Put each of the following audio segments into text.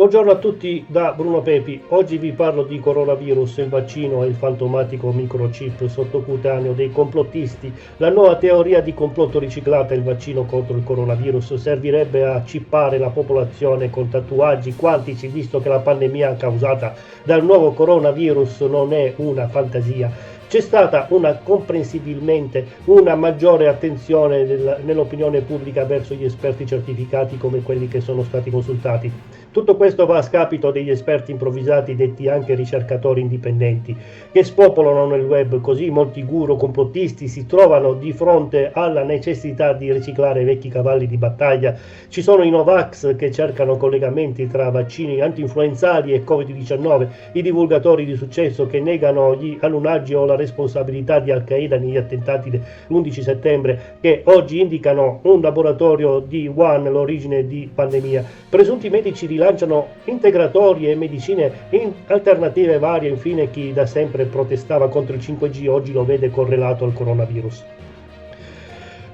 Buongiorno a tutti da Bruno Pepi. Oggi vi parlo di coronavirus, il vaccino e il fantomatico microchip sottocutaneo dei complottisti. La nuova teoria di complotto riciclata, il vaccino contro il coronavirus, servirebbe a chippare la popolazione con tatuaggi quantici, visto che la pandemia causata dal nuovo coronavirus non è una fantasia. C'è stata comprensibilmente una maggiore attenzione nell'opinione pubblica verso gli esperti certificati come quelli che sono stati consultati. Tutto questo va a scapito degli esperti improvvisati, detti anche ricercatori indipendenti, che spopolano nel web, così molti guru complottisti si trovano di fronte alla necessità di riciclare vecchi cavalli di battaglia. Ci sono i Novax che cercano collegamenti tra vaccini anti-influenzali e Covid-19, i divulgatori di successo che negano gli allunaggi o la responsabilità di Al-Qaeda negli attentati dell'11 settembre, che oggi indicano un laboratorio di Wuhan l'origine di pandemia. Presunti medici rilanciano integratori e medicine in alternative varie. Infine, chi da sempre protestava contro il 5G oggi lo vede correlato al coronavirus.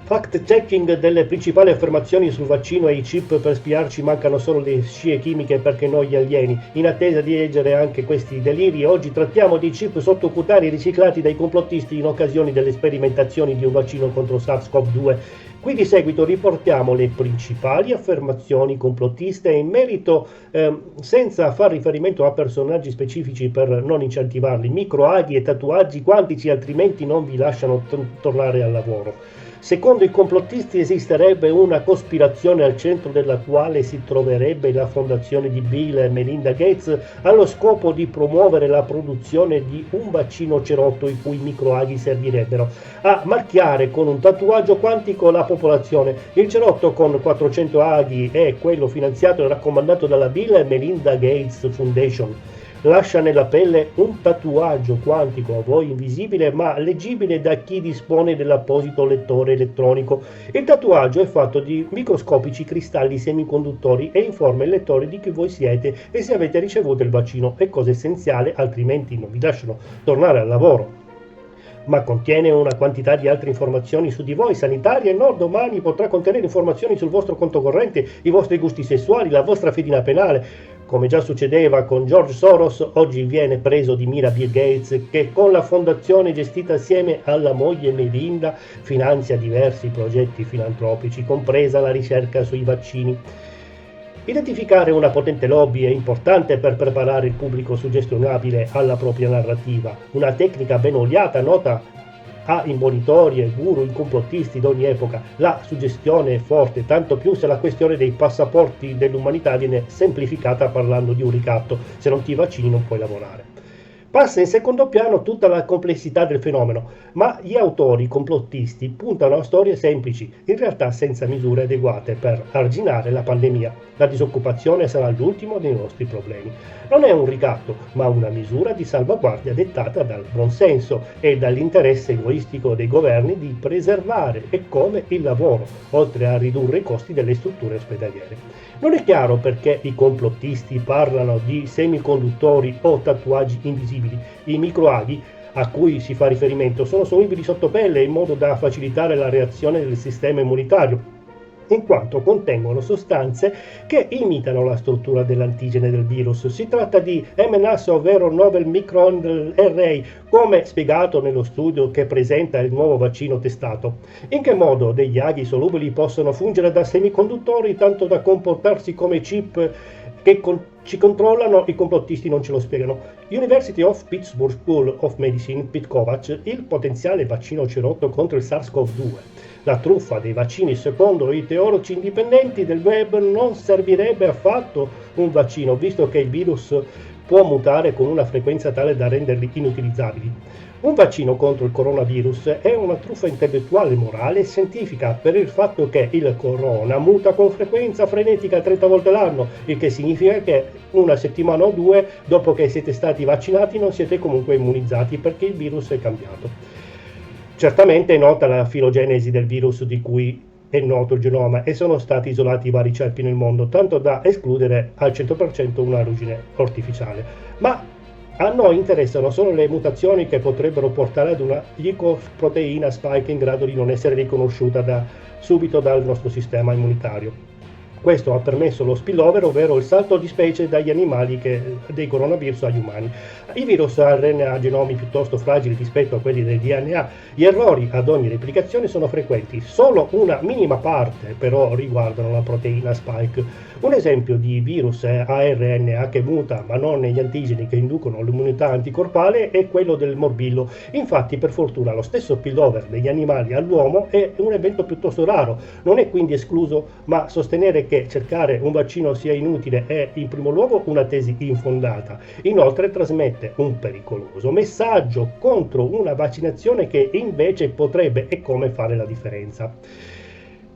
Fact-checking delle principali affermazioni sul vaccino e i chip per spiarci. Mancano solo le scie chimiche perché noi gli alieni. In attesa di leggere anche questi deliri, oggi trattiamo di chip sottocutanei riciclati dai complottisti in occasione delle sperimentazioni di un vaccino contro SARS-CoV-2. Qui di seguito riportiamo le principali affermazioni complottiste in merito, senza far riferimento a personaggi specifici per non incentivarli, microaghi e tatuaggi quantici, altrimenti non vi lasciano tornare al lavoro. Secondo i complottisti esisterebbe una cospirazione al centro della quale si troverebbe la fondazione di Bill e Melinda Gates allo scopo di promuovere la produzione di un vaccino cerotto i cui microaghi servirebbero a marchiare con un tatuaggio quantico la popolazione. Il cerotto con 400 aghi è quello finanziato e raccomandato dalla Bill e Melinda Gates Foundation. Lascia nella pelle un tatuaggio quantico, a voi invisibile ma leggibile da chi dispone dell'apposito lettore elettronico. Il tatuaggio è fatto di microscopici cristalli semiconduttori e informa il lettore di chi voi siete e se avete ricevuto il vaccino. È cosa essenziale, altrimenti non vi lasciano tornare al lavoro. Ma contiene una quantità di altre informazioni su di voi, sanitarie. No, domani potrà contenere informazioni sul vostro conto corrente, i vostri gusti sessuali, la vostra fedina penale. Come già succedeva con George Soros, oggi viene preso di mira Bill Gates, che con la fondazione gestita assieme alla moglie Melinda finanzia diversi progetti filantropici, compresa la ricerca sui vaccini. Identificare una potente lobby è importante per preparare il pubblico suggestionabile alla propria narrativa, una tecnica ben oliata, nota a imbonitori e guru complottisti d'ogni epoca. La suggestione è forte, tanto più se la questione dei passaporti dell'umanità viene semplificata parlando di un ricatto: se non ti vaccini non puoi lavorare. Passa in secondo piano tutta la complessità del fenomeno, ma gli autori complottisti puntano a storie semplici, in realtà senza misure adeguate per arginare la pandemia. La disoccupazione sarà l'ultimo dei nostri problemi. Non è un ricatto, ma una misura di salvaguardia dettata dal buonsenso e dall'interesse egoistico dei governi di preservare e come il lavoro, oltre a ridurre i costi delle strutture ospedaliere. Non è chiaro perché i complottisti parlano di semiconduttori o tatuaggi invisibili. I microaghi a cui si fa riferimento sono solubili sotto pelle in modo da facilitare la reazione del sistema immunitario, in quanto contengono sostanze che imitano la struttura dell'antigene del virus. Si tratta di mRNA, ovvero Novel Microarray, come spiegato nello studio che presenta il nuovo vaccino testato. In che modo degli aghi solubili possono fungere da semiconduttori tanto da comportarsi come chip che ci controllano? I complottisti non ce lo spiegano. University of Pittsburgh School of Medicine, Pitkovac, il potenziale vaccino cerotto contro il SARS-CoV-2. La truffa dei vaccini. Secondo i teorici indipendenti del web non servirebbe affatto un vaccino, visto che il virus può mutare con una frequenza tale da renderli inutilizzabili. Un vaccino contro il coronavirus è una truffa intellettuale, morale e scientifica, per il fatto che il corona muta con frequenza frenetica 30 volte l'anno, il che significa che una settimana o due dopo che siete stati vaccinati non siete comunque immunizzati perché il virus è cambiato. Certamente è nota la filogenesi del virus, di cui è noto il genoma, e sono stati isolati vari ceppi nel mondo, tanto da escludere al 100% un'origine artificiale. Ma a noi interessano solo le mutazioni che potrebbero portare ad una glicoproteina spike in grado di non essere riconosciuta subito dal nostro sistema immunitario. Questo ha permesso lo spillover, ovvero il salto di specie dagli animali dei coronavirus agli umani. I virus a RNA a genomi piuttosto fragili rispetto a quelli del DNA, gli errori ad ogni replicazione sono frequenti, solo una minima parte però riguardano la proteina spike. Un esempio di virus a RNA che muta ma non negli antigeni che inducono l'immunità anticorpale è quello del morbillo. Infatti, per fortuna, lo stesso spillover degli animali all'uomo è un evento piuttosto raro, non è quindi escluso, ma sostenere che cercare un vaccino sia inutile è in primo luogo una tesi infondata. Inoltre trasmette un pericoloso messaggio contro una vaccinazione che invece potrebbe e come fare la differenza.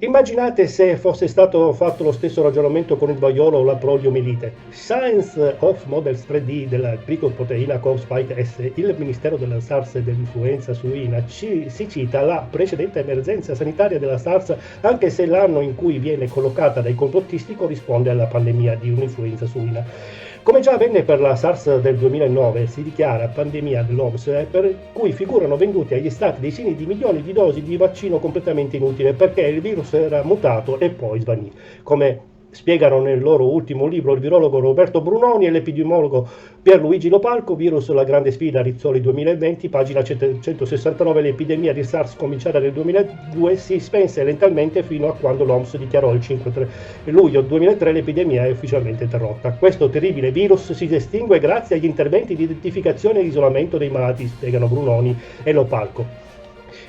Immaginate se fosse stato fatto lo stesso ragionamento con il vaiolo o la poliomielite. Science of Models 3D della glicoproteina Spike S, il Ministero della SARS e dell'influenza suina si cita la precedente emergenza sanitaria della SARS, anche se l'anno in cui viene collocata dai complottisti corrisponde alla pandemia di un'influenza suina. Come già avvenne per la SARS del 2009, si dichiara pandemia dell'OMS, per cui figurano venduti agli stati decine di milioni di dosi di vaccino completamente inutile perché il virus era mutato e poi svanì. Come spiegano nel loro ultimo libro il virologo Roberto Brunoni e l'epidemiologo Pierluigi Lopalco, Virus la grande sfida, Rizzoli 2020, pagina 169, l'epidemia di SARS cominciata nel 2002 si spense lentamente fino a quando l'OMS dichiarò il 5 luglio 2003 l'epidemia è ufficialmente interrotta. Questo terribile virus si estingue grazie agli interventi di identificazione e isolamento dei malati, spiegano Brunoni e Lopalco.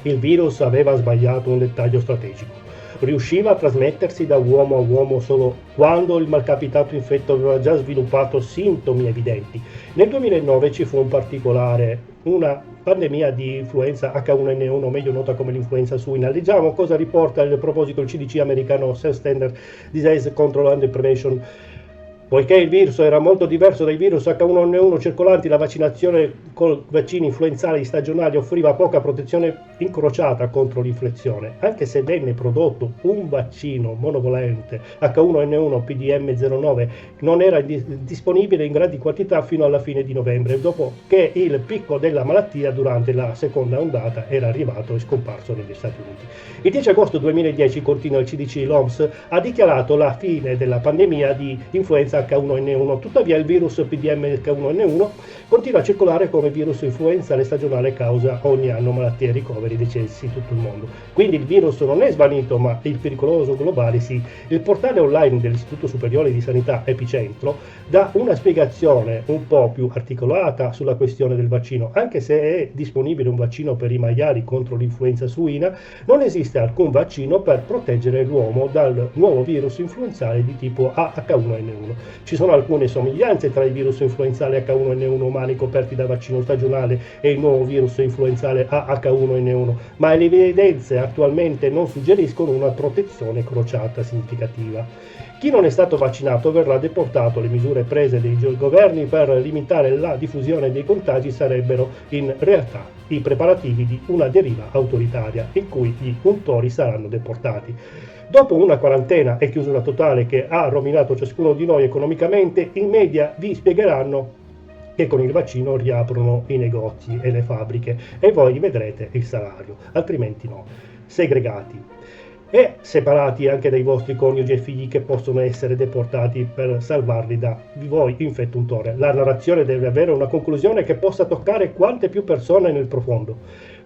Il virus aveva sbagliato un dettaglio strategico. Riusciva a trasmettersi da uomo a uomo solo quando il malcapitato infetto aveva già sviluppato sintomi evidenti. Nel 2009 ci fu un particolare, una pandemia di influenza H1N1, meglio nota come l'influenza suina. Leggiamo cosa riporta a proposito il CDC americano, Centers Disease Control and Prevention. Poiché il virus era molto diverso dai virus H1N1 circolanti, la vaccinazione con vaccini influenzali stagionali offriva poca protezione incrociata contro l'infezione. Anche se venne prodotto un vaccino monovalente H1N1 PDM09, non era disponibile in grandi quantità fino alla fine di novembre, dopo che il picco della malattia durante la seconda ondata era arrivato e scomparso negli Stati Uniti. Il 10 agosto 2010, continua il CDC, l'OMS ha dichiarato la fine della pandemia di influenza H1N1, tuttavia il virus PDM H1N1 continua a circolare come virus influenzale stagionale e causa ogni anno malattie, ricoveri, decessi in tutto il mondo. Quindi il virus non è svanito, ma il pericoloso globale sì. Il portale online dell'Istituto Superiore di Sanità Epicentro dà una spiegazione un po' più articolata sulla questione del vaccino. Anche se è disponibile un vaccino per i maiali contro l'influenza suina, non esiste alcun vaccino per proteggere l'uomo dal nuovo virus influenzale di tipo H1N1. Ci sono alcune somiglianze tra il virus influenzale H1N1 umani coperti da vaccino stagionale e il nuovo virus influenzale H1N1, ma le evidenze attualmente non suggeriscono una protezione crociata significativa. Chi non è stato vaccinato verrà deportato. Le misure prese dai governi per limitare la diffusione dei contagi sarebbero in realtà i preparativi di una deriva autoritaria in cui gli untori saranno deportati. Dopo una quarantena e chiusura totale che ha rovinato ciascuno di noi economicamente, i media vi spiegheranno che con il vaccino riaprono i negozi e le fabbriche e voi vedrete il salario, altrimenti no. Segregati e separati anche dai vostri coniugi e figli che possono essere deportati per salvarli da voi infettuntore. La narrazione deve avere una conclusione che possa toccare quante più persone nel profondo.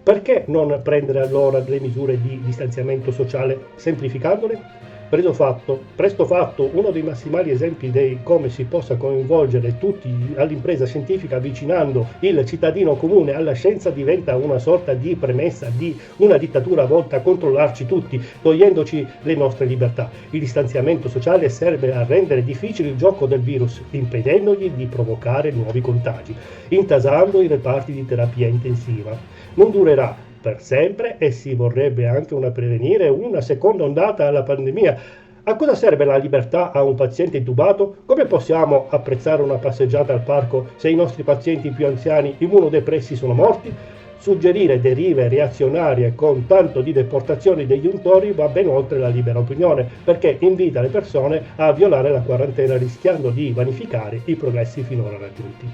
Perché non prendere allora le misure di distanziamento sociale semplificandole? Presto fatto, uno dei massimali esempi di come si possa coinvolgere tutti all'impresa scientifica avvicinando il cittadino comune alla scienza diventa una sorta di premessa di una dittatura volta a controllarci tutti, togliendoci le nostre libertà. Il distanziamento sociale serve a rendere difficile il gioco del virus, impedendogli di provocare nuovi contagi, intasando i reparti di terapia intensiva. Non durerà per sempre e si vorrebbe anche prevenire una seconda ondata alla pandemia. A cosa serve la libertà a un paziente intubato? Come possiamo apprezzare una passeggiata al parco se i nostri pazienti più anziani immunodepressi sono morti? Suggerire derive reazionarie con tanto di deportazioni degli untori va ben oltre la libera opinione, perché invita le persone a violare la quarantena rischiando di vanificare i progressi finora raggiunti.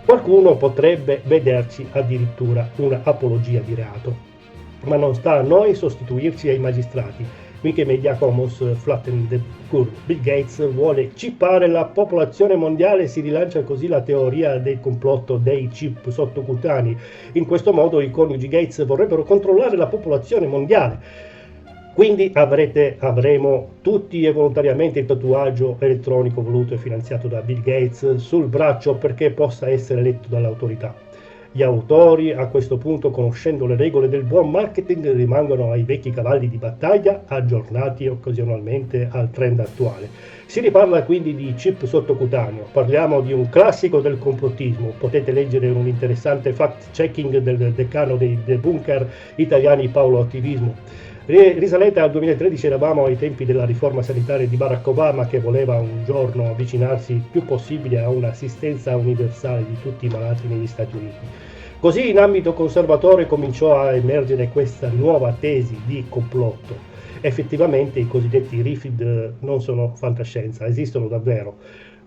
Qualcuno potrebbe vederci addirittura una apologia di reato, ma non sta a noi sostituirci ai magistrati, Wikimedia Commons Flatten the Curve. Bill Gates vuole chippare la popolazione mondiale, si rilancia così la teoria del complotto dei chip sottocutanei. In questo modo i coniugi Gates vorrebbero controllare la popolazione mondiale. Quindi avremo tutti e volontariamente il tatuaggio elettronico voluto e finanziato da Bill Gates sul braccio perché possa essere letto dall'autorità. Gli autori, a questo punto, conoscendo le regole del buon marketing, rimangono ai vecchi cavalli di battaglia, aggiornati occasionalmente al trend attuale. Si riparla quindi di chip sottocutaneo, parliamo di un classico del complottismo. Potete leggere un interessante fact-checking del decano dei debunker italiani Paolo Attivismo. Risalente al 2013, eravamo ai tempi della riforma sanitaria di Barack Obama, che voleva un giorno avvicinarsi il più possibile a un'assistenza universale di tutti i malati negli Stati Uniti. Così in ambito conservatore cominciò a emergere questa nuova tesi di complotto. Effettivamente i cosiddetti RIFID non sono fantascienza, esistono davvero.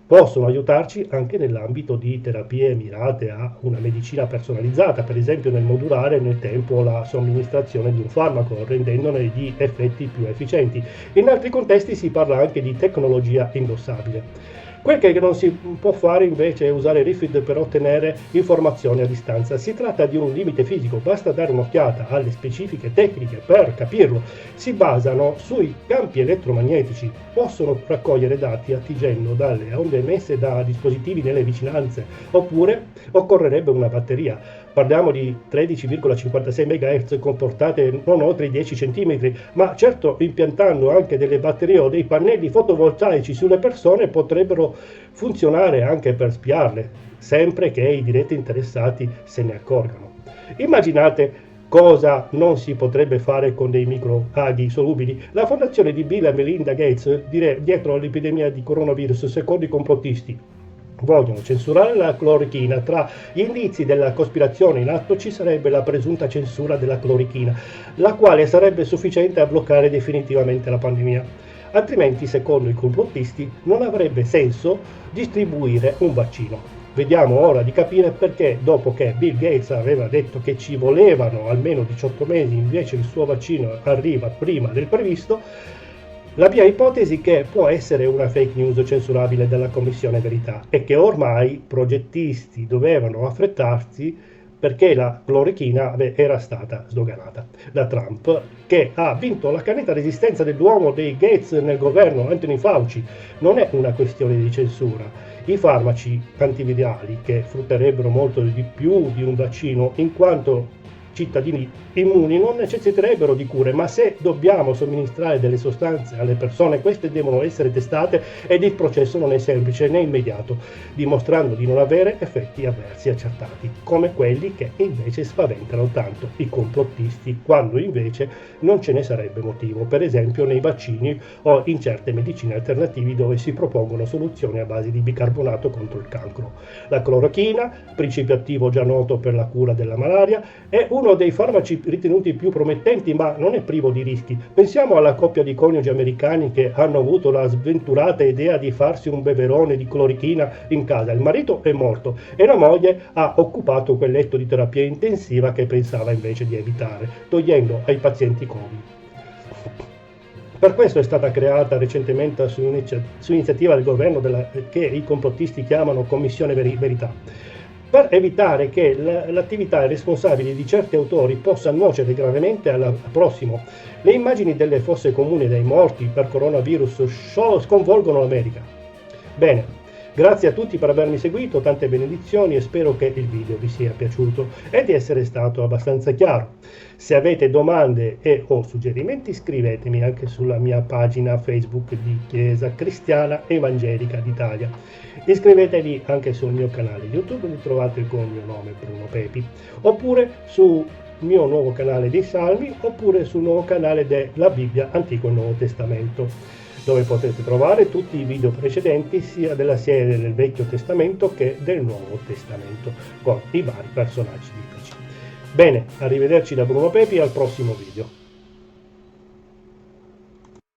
Possono aiutarci anche nell'ambito di terapie mirate a una medicina personalizzata, per esempio nel modulare nel tempo la somministrazione di un farmaco, rendendone gli effetti più efficienti. In altri contesti si parla anche di tecnologia indossabile. Quel che non si può fare invece è usare RIFID per ottenere informazioni a distanza. Si tratta di un limite fisico, basta dare un'occhiata alle specifiche tecniche per capirlo. Si basano sui campi elettromagnetici, possono raccogliere dati attingendo dalle onde emesse da dispositivi nelle vicinanze, oppure occorrerebbe una batteria. Parliamo di 13,56 MHz con portate non oltre i 10 cm, ma certo impiantando anche delle batterie o dei pannelli fotovoltaici sulle persone potrebbero funzionare anche per spiarle, sempre che i diretti interessati se ne accorgano. Immaginate cosa non si potrebbe fare con dei microaghi solubili. La fondazione di Bill e Melinda Gates dietro all'epidemia di coronavirus, secondo i complottisti, vogliono censurare la clorochina. Tra gli indizi della cospirazione in atto ci sarebbe la presunta censura della clorochina, la quale sarebbe sufficiente a bloccare definitivamente la pandemia. Altrimenti, secondo i complottisti, non avrebbe senso distribuire un vaccino. Vediamo ora di capire perché, dopo che Bill Gates aveva detto che ci volevano almeno 18 mesi, invece il suo vaccino arriva prima del previsto. La mia ipotesi che può essere una fake news censurabile dalla Commissione Verità è che ormai i progettisti dovevano affrettarsi perché la clorochina era stata sdoganata da Trump, che ha vinto la cannetta resistenza dell'uomo dei Gates nel governo, Anthony Fauci. Non è una questione di censura. I farmaci antivirali, che frutterebbero molto di più di un vaccino, in quanto cittadini immuni, non necessiterebbero di cure, ma se dobbiamo somministrare delle sostanze alle persone, queste devono essere testate ed il processo non è semplice né immediato, dimostrando di non avere effetti avversi accertati, come quelli che invece spaventano tanto i complottisti, quando invece non ce ne sarebbe motivo, per esempio nei vaccini o in certe medicine alternative dove si propongono soluzioni a base di bicarbonato contro il cancro. La clorochina, principio attivo già noto per la cura della malaria, è uno dei farmaci ritenuti più promettenti, ma non è privo di rischi. Pensiamo alla coppia di coniugi americani che hanno avuto la sventurata idea di farsi un beverone di clorochina in casa. Il marito è morto e la moglie ha occupato quel letto di terapia intensiva che pensava invece di evitare, togliendo ai pazienti Covid. Per questo è stata creata recentemente su iniziativa del governo che i complottisti chiamano Commissione Verità, per evitare che l'attività responsabile di certi autori possa nuocere gravemente al prossimo. Le immagini delle fosse comuni dei morti per coronavirus sconvolgono l'America. Bene, grazie a tutti per avermi seguito, tante benedizioni e spero che il video vi sia piaciuto e di essere stato abbastanza chiaro. Se avete domande e o suggerimenti scrivetemi anche sulla mia pagina Facebook di Chiesa Cristiana Evangelica d'Italia. Iscrivetevi anche sul mio canale YouTube, li trovate con il mio nome Bruno Pepi, oppure sul mio nuovo canale dei Salmi, oppure sul nuovo canale della Bibbia Antico e Nuovo Testamento, dove potete trovare tutti i video precedenti sia della serie del Vecchio Testamento che del Nuovo Testamento, con i vari personaggi biblici. Bene, arrivederci da Bruno Pepi al prossimo video.